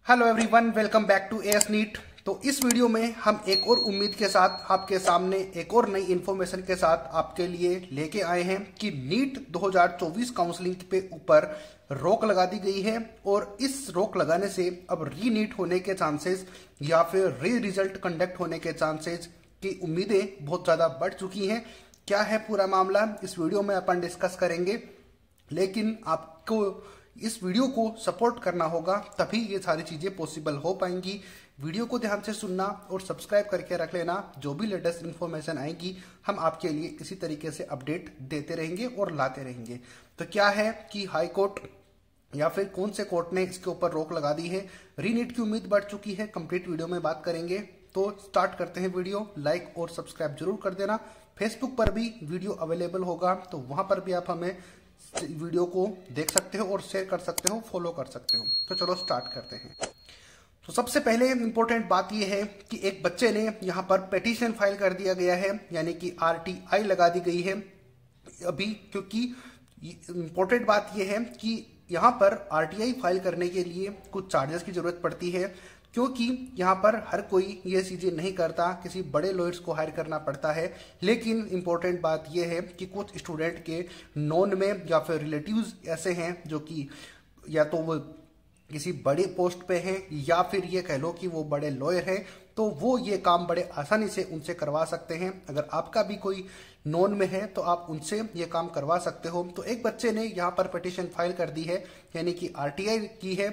Hello everyone, welcome back to AS NEET. तो इस video में हम एक और उम्मीद के साथ आपके सामने एक और नई इन्फॉर्मेशन के साथ आपके लिए लेके आए हैं कि नीट 2024 काउंसलिंग पे ऊपर रोक लगा दी गई है और इस रोक लगाने से अब री नीट होने के चांसेस या फिर री रिजल्ट कंडक्ट होने के चांसेस की उम्मीदें बहुत ज़्यादा बढ़ चुकी हैं। क्या है पूरा मामला, इस वीडियो में अपन डिस्कस करेंगे, लेकिन आपको इस वीडियो को सपोर्ट करना होगा, तभी ये सारी चीजें पॉसिबल हो पाएंगी। वीडियो को ध्यान से सुनना और सब्सक्राइब करके रख लेना। जो भी लेटेस्ट इन्फॉर्मेशन आएगी हम आपके लिए इसी तरीके से अपडेट देते रहेंगे और लाते रहेंगे। तो क्या है कि हाई कोर्ट या फिर कौन से कोर्ट ने इसके ऊपर रोक लगा दी है, रीनीट की उम्मीद बढ़ चुकी है, कंप्लीट वीडियो में बात करेंगे। तो स्टार्ट करते हैं वीडियो। लाइक और सब्सक्राइब जरूर कर देना। फेसबुक पर भी वीडियो अवेलेबल होगा, तो वहां पर भी आप हमें वीडियो को देख सकते हो और शेयर कर सकते हो, फॉलो कर सकते हो। तो चलो स्टार्ट करते हैं। तो सबसे पहले इंपॉर्टेंट बात यह है कि एक बच्चे ने यहाँ पर पिटीशन फाइल कर दिया गया है, यानी कि आरटीआई लगा दी गई है अभी, क्योंकि इंपॉर्टेंट बात यह है कि यहाँ पर आरटीआई फाइल करने के लिए कुछ चार्जेस की जरूरत पड़ती है, क्योंकि यहाँ पर हर कोई ये चीजें नहीं करता, किसी बड़े लॉयर्स को हायर करना पड़ता है। लेकिन इंपॉर्टेंट बात यह है कि कुछ स्टूडेंट के नॉन में या फिर रिलेटिव्स ऐसे हैं जो कि या तो वो किसी बड़े पोस्ट पे हैं या फिर ये कह लो कि वो बड़े लॉयर हैं, तो वो ये काम बड़े आसानी से उनसे करवा सकते हैं। अगर आपका भी कोई नॉन में है तो आप उनसे ये काम करवा सकते हो। तो एक बच्चे ने यहाँ पर पिटीशन फाइल कर दी है, यानी कि आरटीआई की है।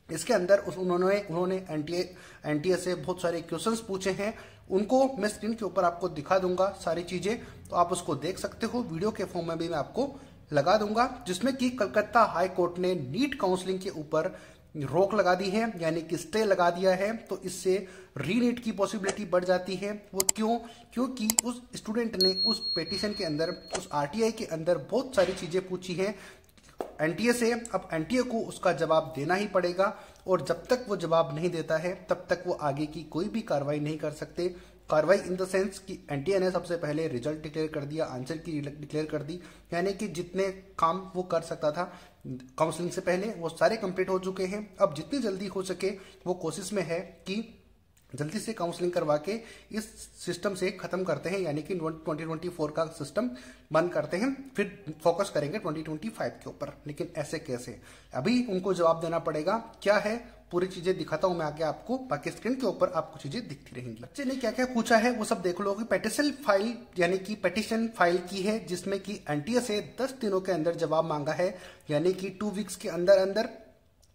इसके अंदर उन्होंने एनटीए से बहुत सारे क्वेश्चंस पूछे हैं, उनको मैं स्क्रीन के ऊपर आपको दिखा दूंगा सारी चीजें, तो आप उसको देख सकते हो। वीडियो के फॉर्म में भी मैं आपको लगा दूंगा, जिसमें कि कलकत्ता हाई कोर्ट ने नीट काउंसलिंग के ऊपर रोक लगा दी है, यानी कि स्टे लगा दिया है। तो इससे रीनीट की पॉसिबिलिटी बढ़ जाती है। वो क्यों? क्योंकि उस स्टूडेंट ने उस पिटीशन के अंदर, उस आरटीआई के अंदर बहुत सारी चीजें पूछी हैं एनटीए से। अब एनटीए को उसका जवाब देना ही पड़ेगा, और जब तक वो जवाब नहीं देता है तब तक वो आगे की कोई भी कार्रवाई नहीं कर सकते। कार्रवाई इन द सेंस कि एनटीए ने सबसे पहले रिजल्ट डिक्लेयर कर दिया, आंसर की डिक्लेयर कर दी, यानी कि जितने काम वो कर सकता था काउंसलिंग से पहले वो सारे कंप्लीट हो चुके हैं। अब जितनी जल्दी हो सके वो कोशिश में है कि जल्दी से काउंसलिंग करवा के इस सिस्टम से खत्म करते हैं, यानी कि 2024 का सिस्टम बंद करते हैं, फिर फोकस करेंगे 2025 के ऊपर। लेकिन ऐसे कैसे? अभी उनको जवाब देना पड़ेगा। क्या है पूरी चीजें दिखाता हूं मैं आगे आपको, बाकी स्क्रीन के ऊपर आपको चीजें दिखती रहेंगी। बच्चे ने क्या क्या पूछा है वो सब देख लो। पिटीशन फाइल यानी कि पिटीशन फाइल की है, जिसमें कि एनटीए से 10 दिनों के अंदर जवाब मांगा है, यानी कि 2 वीक्स के अंदर अंदर,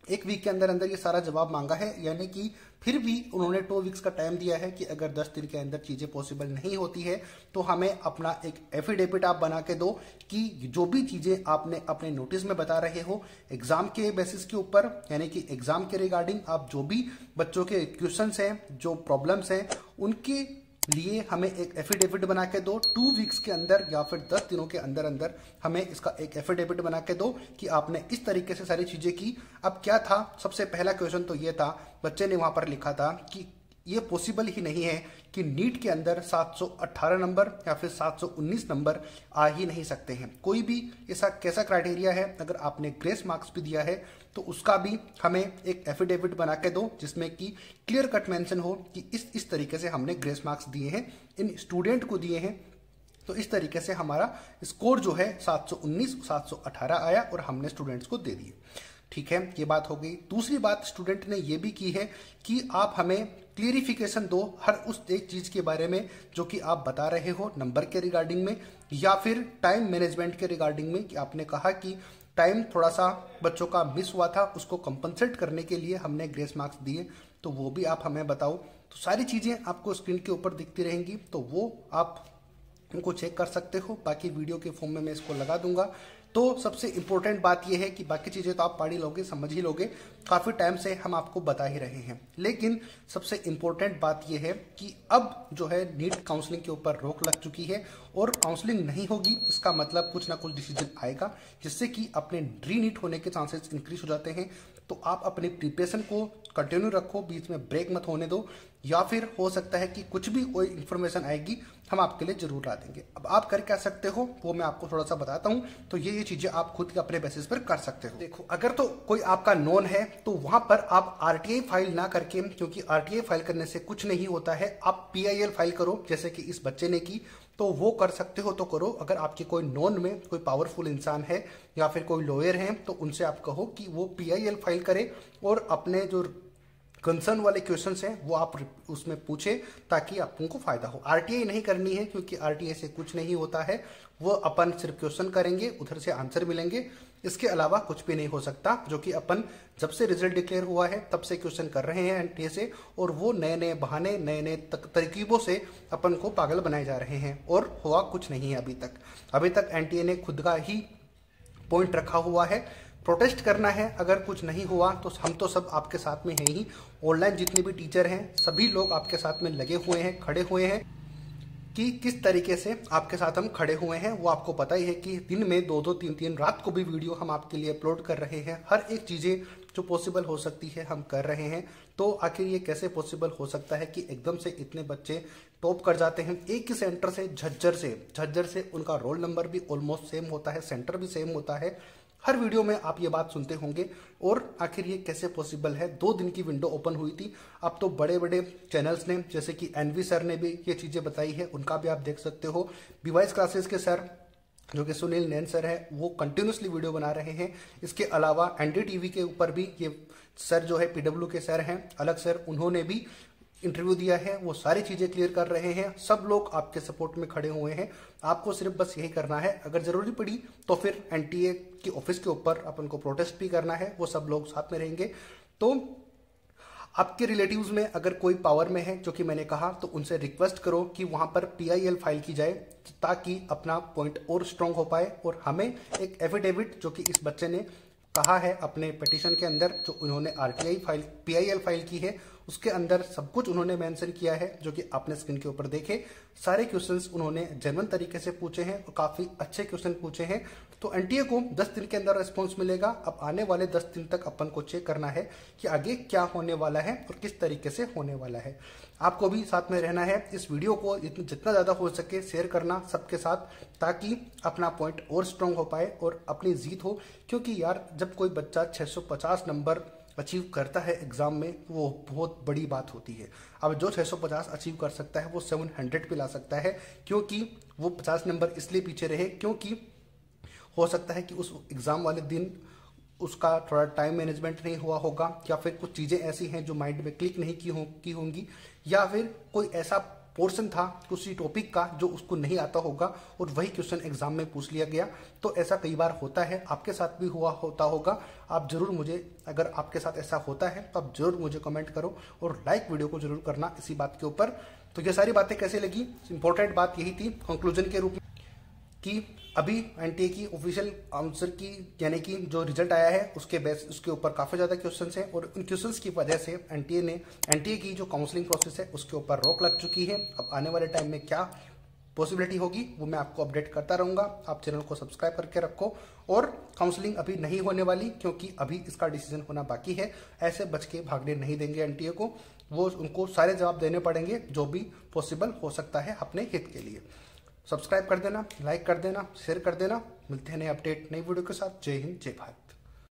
1 वीक के अंदर अंदर ये सारा जवाब मांगा है। यानी कि फिर भी उन्होंने 2 वीक्स का टाइम दिया है कि अगर 10 दिन के अंदर चीजें पॉसिबल नहीं होती है तो हमें अपना एक एफिडेविट आप बना के दो कि जो भी चीजें आपने अपने नोटिस में बता रहे हो एग्जाम के बेसिस के ऊपर, यानी कि एग्जाम के रिगार्डिंग आप जो भी बच्चों के क्वेश्चंस हैं, जो प्रॉब्लम्स हैं, उनके लिए हमें एक एफिडेविट बना के दो 2 वीक्स के अंदर, या फिर 10 दिनों के अंदर अंदर हमें इसका एक एफिडेविट बना के दो कि आपने इस तरीके से सारी चीजें की। अब क्या था, सबसे पहला क्वेश्चन तो ये था, बच्चे ने वहां पर लिखा था कि ये पॉसिबल ही नहीं है कि नीट के अंदर 718 नंबर या फिर 719 नंबर आ ही नहीं सकते हैं। कोई भी ऐसा कैसा क्राइटेरिया है, अगर आपने ग्रेस मार्क्स भी दिया है तो उसका भी हमें एक एफिडेविट बना के दो, जिसमें कि क्लियर कट मेंशन हो कि इस तरीके से हमने ग्रेस मार्क्स दिए हैं, इन स्टूडेंट को दिए हैं, तो इस तरीके से हमारा स्कोर जो है 719 718 आया और हमने स्टूडेंट्स को दे दिए। ठीक है, ये बात हो गई। दूसरी बात स्टूडेंट ने ये भी की है कि आप हमें क्लियरिफिकेशन दो हर उस एक चीज के बारे में जो कि आप बता रहे हो, नंबर के रिगार्डिंग में या फिर टाइम मैनेजमेंट के रिगार्डिंग में, कि आपने कहा कि टाइम थोड़ा सा बच्चों का मिस हुआ था, उसको कंपनसेट करने के लिए हमने ग्रेस मार्क्स दिए, तो वो भी आप हमें बताओ। तो सारी चीजें आपको स्क्रीन के ऊपर दिखती रहेंगी, तो वो आप उनको चेक कर सकते हो। बाकी वीडियो के फॉर्म में मैं इसको लगा दूंगा। तो सबसे इंपॉर्टेंट बात यह है कि बाकी चीजें तो आप पढ़ ही लोगे, समझ ही लोगे, काफी टाइम से हम आपको बता ही रहे हैं। लेकिन सबसे इंपॉर्टेंट बात यह है कि अब जो है नीट काउंसलिंग के ऊपर रोक लग चुकी है और काउंसलिंग नहीं होगी, इसका मतलब कुछ ना कुछ डिसीजन आएगा जिससे कि अपने री नीट होने के चांसेस इंक्रीज हो जाते हैं। तो आप अपनी प्रिपरेशन को कंटिन्यू रखो, बीच में ब्रेक मत होने दो, या फिर हो सकता है कि कुछ भी कोई इन्फॉर्मेशन आएगी हम आपके लिए जरूर ला देंगे। अब आप कर क्या सकते हो वो मैं आपको थोड़ा सा बताता हूं। तो ये चीजें आप खुद के अपने बेसिस पर कर सकते हो। देखो, अगर तो कोई आपका नोन है तो वहां पर आप आरटीआई फाइल ना करके, क्योंकि आरटीआई फाइल करने से कुछ नहीं होता है, आप पीआईएल फाइल करो, जैसे कि इस बच्चे ने की, तो वो कर सकते हो तो करो। अगर आपके कोई नोन में कोई पावरफुल इंसान है या फिर कोई लॉयर है तो उनसे आप कहो कि वो पीआईएल फाइल करे और अपने जो कंसर्न वाले क्वेश्चंस हैं वो आप उसमें पूछे ताकि आपको फायदा हो। आरटीआई नहीं करनी है क्योंकि आरटीआई से कुछ नहीं होता है, वो अपन सिर्फ क्वेश्चन करेंगे, उधर से आंसर मिलेंगे, इसके अलावा कुछ भी नहीं हो सकता। जो कि अपन जब से रिजल्ट डिक्लेयर हुआ है तब से क्वेश्चन कर रहे हैं एनटीए से, और वो नए नए बहाने, नए नए तरकीबों से अपन को पागल बनाए जा रहे हैं, और हुआ कुछ नहीं है अभी तक एनटीए ने खुद का ही पॉइंट रखा हुआ है। प्रोटेस्ट करना है, अगर कुछ नहीं हुआ तो हम तो सब आपके साथ में हैं ही। ऑनलाइन जितने भी टीचर हैं सभी लोग आपके साथ में लगे हुए हैं, खड़े हुए हैं, कि किस तरीके से आपके साथ हम खड़े हुए हैं वो आपको पता ही है कि दिन में 2-2, 3-3 रात को भी वीडियो हम आपके लिए अपलोड कर रहे हैं। हर एक चीज़ें जो पॉसिबल हो सकती है हम कर रहे हैं। तो आखिर ये कैसे पॉसिबल हो सकता है कि एकदम से इतने बच्चे टॉप कर जाते हैं एक ही सेंटर से, झज्जर से उनका रोल नंबर भी ऑलमोस्ट सेम होता है, सेंटर भी सेम होता है। हर वीडियो में आप ये बात सुनते होंगे। और आखिर ये कैसे पॉसिबल है? 2 दिन की विंडो ओपन हुई थी, अब तो बड़े बड़े चैनल्स ने, जैसे कि एनवी सर ने भी ये चीजें बताई है, उनका भी आप देख सकते हो। बीवाइस क्लासेस के सर जो कि सुनील नैन सर है वो कंटिन्यूसली वीडियो बना रहे हैं। इसके अलावा एनडीटीवी के ऊपर भी ये सर जो है पीडब्ल्यू के सर हैं, अलग सर, उन्होंने भी इंटरव्यू दिया है, वो सारी चीजें क्लियर कर रहे हैं। सब लोग आपके सपोर्ट में खड़े हुए हैं। आपको सिर्फ बस यही करना है, अगर जरूरी पड़ी तो फिर एनटीए की ऑफिस के ऊपर अपन को प्रोटेस्ट भी करना है, वो सब लोग साथ में रहेंगे। तो आपके रिलेटिव्स में अगर कोई पावर में है, जो कि मैंने कहा, तो उनसे रिक्वेस्ट करो कि वहां पर पीआईएल फाइल की जाए ताकि अपना पॉइंट और स्ट्रांग हो पाए। और हमें एक एफिडेविट जो कि इस बच्चे ने कहा है अपने पिटीशन के अंदर, जो उन्होंने आरटीआई फाइल, पीआईएल फाइल की है, उसके अंदर सब कुछ उन्होंने मेंशन किया है, जो कि आपने स्क्रीन के ऊपर देखे। सारे क्वेश्चंस उन्होंने जेन्युइन तरीके से पूछे हैं और काफी अच्छे क्वेश्चन पूछे हैं। तो एनटीए को 10 दिन के अंदर रिस्पॉन्स मिलेगा। अब आने वाले 10 दिन तक अपन को चेक करना है कि आगे क्या होने वाला है और किस तरीके से होने वाला है। आपको भी साथ में रहना है। इस वीडियो को जितना ज्यादा हो सके शेयर करना सबके साथ, ताकि अपना पॉइंट और स्ट्रांग हो पाए और अपनी जीत हो। क्योंकि यार जब कोई बच्चा 650 नंबर अचीव करता है एग्जाम में, वो बहुत बड़ी बात होती है। अब जो 650 अचीव कर सकता है वो 700 पे ला सकता है, क्योंकि वो 50 नंबर इसलिए पीछे रहे क्योंकि हो सकता है कि उस एग्जाम वाले दिन उसका थोड़ा टाइम मैनेजमेंट नहीं हुआ होगा, या फिर कुछ चीजें ऐसी हैं जो माइंड में क्लिक नहीं की होंगी, या फिर कोई ऐसा पोर्शन था उसी टॉपिक का जो उसको नहीं आता होगा और वही क्वेश्चन एग्जाम में पूछ लिया गया। तो ऐसा कई बार होता है, आपके साथ भी होता होगा। आप जरूर मुझे, अगर आपके साथ ऐसा होता है तो आप जरूर मुझे कमेंट करो और लाइक वीडियो को जरूर करना इसी बात के ऊपर। तो ये सारी बातें कैसे लगी, इंपॉर्टेंट बात यही थी कंक्लूजन के रूप में कि अभी एनटीए की ऑफिशियल आंसर की, यानी कि जो रिजल्ट आया है उसके ऊपर काफी ज्यादा क्वेश्चंस हैं, और उन क्वेश्चंस की वजह से एनटीए की जो काउंसलिंग प्रोसेस है उसके ऊपर रोक लग चुकी है। अब आने वाले टाइम में क्या पॉसिबिलिटी होगी वो मैं आपको अपडेट करता रहूंगा। आप चैनल को सब्सक्राइब करके रखो। और काउंसलिंग अभी नहीं होने वाली, क्योंकि अभी इसका डिसीजन होना बाकी है। ऐसे बच के भागने नहीं देंगे एनटीए को, वो उनको सारे जवाब देने पड़ेंगे जो भी पॉसिबल हो सकता है अपने हित के लिए। सब्सक्राइब कर देना, लाइक कर देना, शेयर कर देना। मिलते हैं नए अपडेट, नई वीडियो के साथ। जय हिंद, जय भारत।